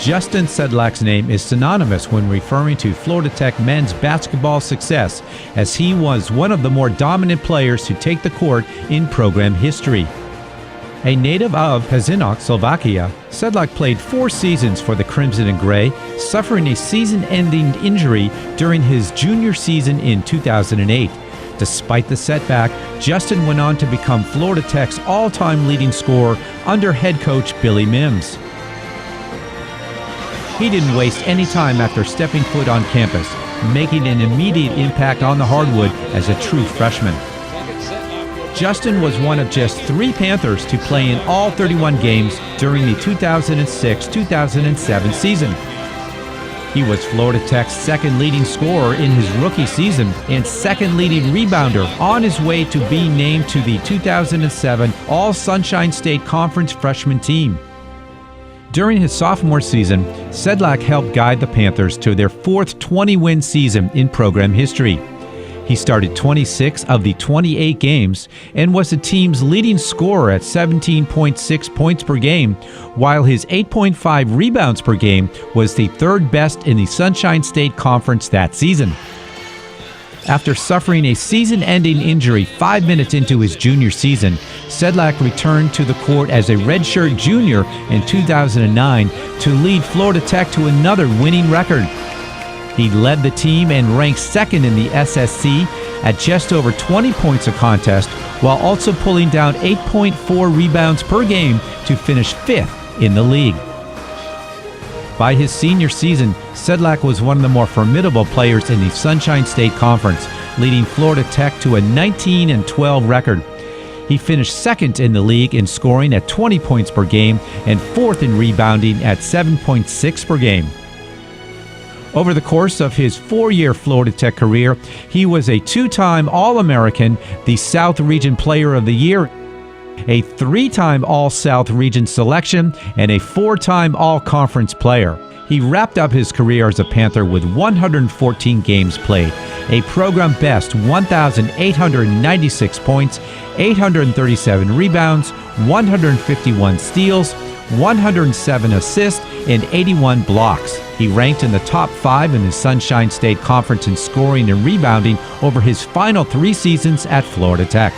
Justin Sedlak's name is synonymous when referring to Florida Tech men's basketball success, as he was one of the more dominant players to take the court in program history. A native of Sedlak, Slovakia, Sedlak played 4 seasons for the Crimson and Gray, suffering a season-ending injury during his junior season in 2008. Despite the setback, Justin went on to become Florida Tech's all-time leading scorer under head coach Billy Mims. He didn't waste any time after stepping foot on campus, making an immediate impact on the hardwood as a true freshman. Justin was one of just 3 Panthers to play in all 31 games during the 2006-2007 season. He was Florida Tech's second leading scorer in his rookie season and second leading rebounder on his way to being named to the 2007 All-Sunshine State Conference freshman team. During his sophomore season, Sedlak helped guide the Panthers to their 4th 20-win season in program history. He started 26 of the 28 games and was the team's leading scorer at 17.6 points per game, while his 8.5 rebounds per game was the 3rd best in the Sunshine State Conference that season. After suffering a season-ending injury 5 minutes into his junior season, Sedlak returned to the court as a redshirt junior in 2009 to lead Florida Tech to another winning record. He led the team and ranked 2nd in the SSC at just over 20 points a contest, while also pulling down 8.4 rebounds per game to finish 5th in the league. By his senior season, Sedlak was one of the more formidable players in the Sunshine State Conference, leading Florida Tech to a 19-12 record. He finished 2nd in the league in scoring at 20 points per game and 4th in rebounding at 7.6 per game. Over the course of his 4-year Florida Tech career, he was a 2-time All-American, the South Region Player of the Year, a 3-time All-South Region selection, and a 4-time All-Conference player. He wrapped up his career as a Panther with 114 games played, a program best 1,896 points, 837 rebounds, 151 steals, 107 assists, and 81 blocks. He ranked in the top 5 in the Sunshine State Conference in scoring and rebounding over his final 3 seasons at Florida Tech.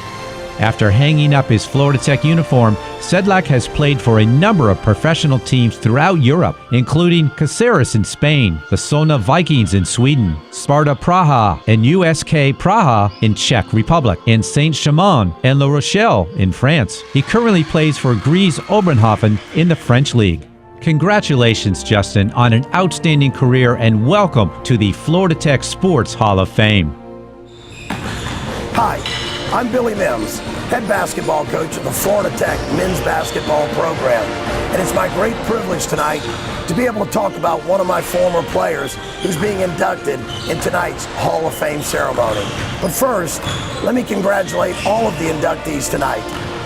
After hanging up his Florida Tech uniform, Sedlak has played for a number of professional teams throughout Europe, including Caceres in Spain, the Solna Vikings in Sweden, Sparta Praha and USK Praha in Czech Republic, and Saint-Chamond and La Rochelle in France. He currently plays for Gries Oberhofen in the French League. Congratulations, Justin, on an outstanding career, and welcome to the Florida Tech Sports Hall of Fame. Hi, I'm Billy Mims, head basketball coach of the Florida Tech men's basketball program, and it's my great privilege tonight to be able to talk about one of my former players who's being inducted in tonight's Hall of Fame ceremony. But first, let me congratulate all of the inductees tonight.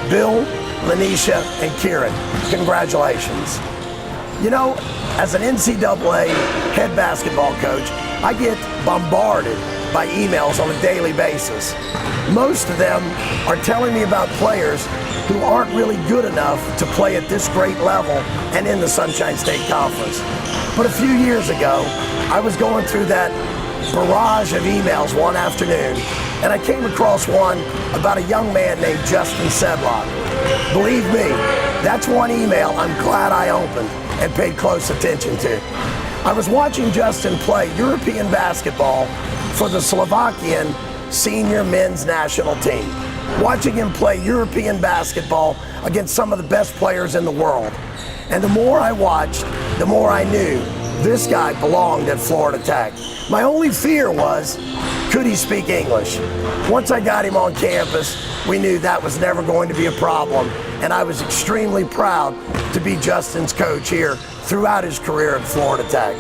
Bill, Lanisha, and Kieran, congratulations. You know, as an NCAA head basketball coach, I get bombarded by emails on a daily basis. Most of them are telling me about players who aren't really good enough to play at this great level and in the Sunshine State Conference. But a few years ago, I was going through that barrage of emails one afternoon, and I came across one about a young man named Justin Sedlak. Believe me, that's one email I'm glad I opened and paid close attention to. I was watching Justin play European basketball for the Slovakian senior men's national team, watching him play European basketball against some of the best players in the world. And the more I watched, the more I knew this guy belonged at Florida Tech. My only fear was, could he speak English? Once I got him on campus, we knew that was never going to be a problem, and I was extremely proud to be Justin's coach here throughout his career at Florida Tech.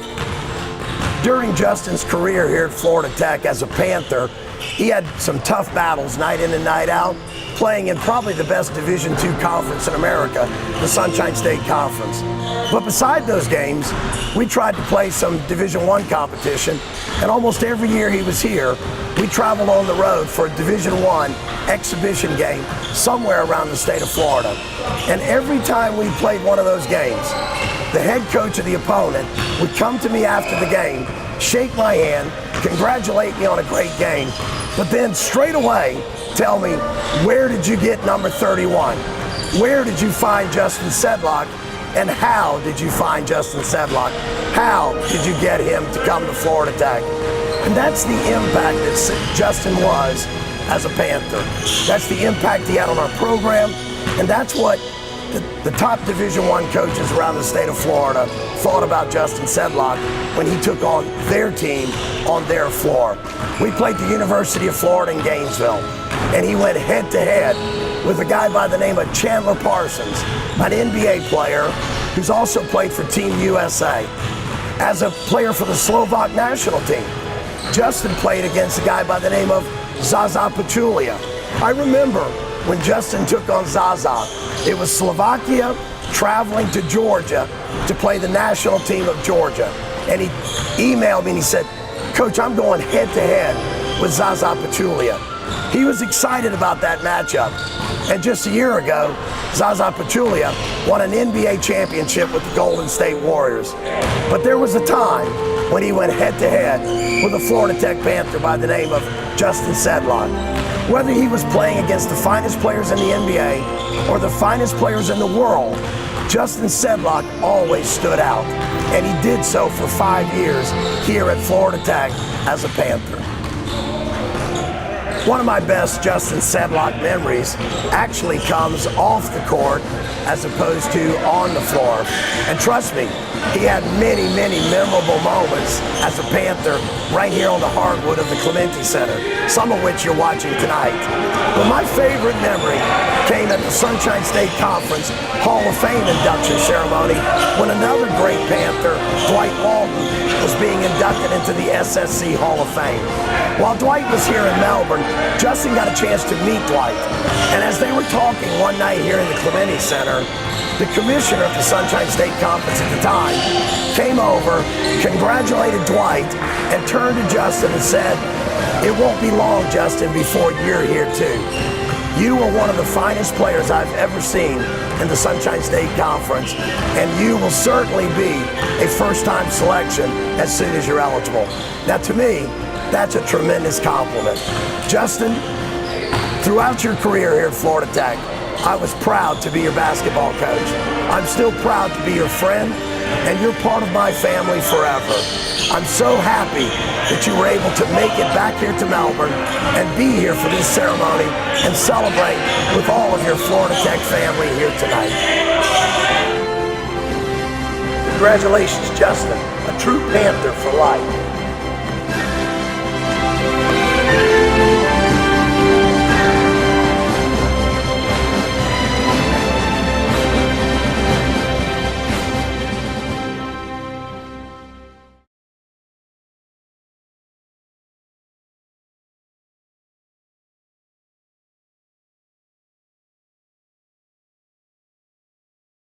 During Justin's career here at Florida Tech as a Panther, he had some tough battles night in and night out, playing in probably the best Division II conference in America, the Sunshine State Conference. But beside those games, we tried to play some Division I competition, and almost every year he was here, we traveled on the road for a Division I exhibition game somewhere around the state of Florida. And every time we played one of those games, the head coach of the opponent would come to me after the game, shake my hand, congratulate me on a great game, but then straight away tell me, where did you get number 31? Where did you find Justin Sedlak? And how did you find Justin Sedlak? How did you get him to come to Florida Tech? And that's the impact that Justin was as a Panther. That's the impact he had on our program, and that's what the top Division I coaches around the state of Florida thought about Justin Sedlak when he took on their team on their floor. We played the University of Florida in Gainesville, and he went head-to-head with a guy by the name of Chandler Parsons, an NBA player who's also played for Team USA. As a player for the Slovak national team, Justin played against a guy by the name of Zaza Pachulia. I remember when Justin took on Zaza, it was Slovakia traveling to Georgia to play the national team of Georgia. And he emailed me and he said, "Coach, I'm going head-to-head with Zaza Pachulia." He was excited about that matchup. And just a year ago, Zaza Pachulia won an NBA championship with the Golden State Warriors. But there was a time when he went head-to-head with a Florida Tech Panther by the name of Justin Sedlak. Whether he was playing against the finest players in the NBA or the finest players in the world, Justin Sedlak always stood out. And he did so for 5 years here at Florida Tech as a Panther. One of my best Justin Sedlak memories actually comes off the court as opposed to on the floor. And trust me, he had many, many memorable moments as a Panther right here on the hardwood of the Clementi Center, some of which you're watching tonight. But my favorite memory came at the Sunshine State Conference Hall of Fame induction ceremony when another great Panther, Dwight Walton, was being inducted into the SSC Hall of Fame. While Dwight was here in Melbourne, Justin got a chance to meet Dwight. And as they were talking one night here in the Clementi Center, the commissioner of the Sunshine State Conference at the time came over, congratulated Dwight, and turned to Justin and said, "It won't be long, Justin, before you're here too. You are one of the finest players I've ever seen in the Sunshine State Conference, and you will certainly be a first-time selection as soon as you're eligible." Now, to me, that's a tremendous compliment. Justin, throughout your career here at Florida Tech, I was proud to be your basketball coach. I'm still proud to be your friend, and you're part of my family forever. I'm so happy that you were able to make it back here to Melbourne and be here for this ceremony and celebrate with all of your Florida Tech family here tonight. Congratulations, Justin, a true Panther for life.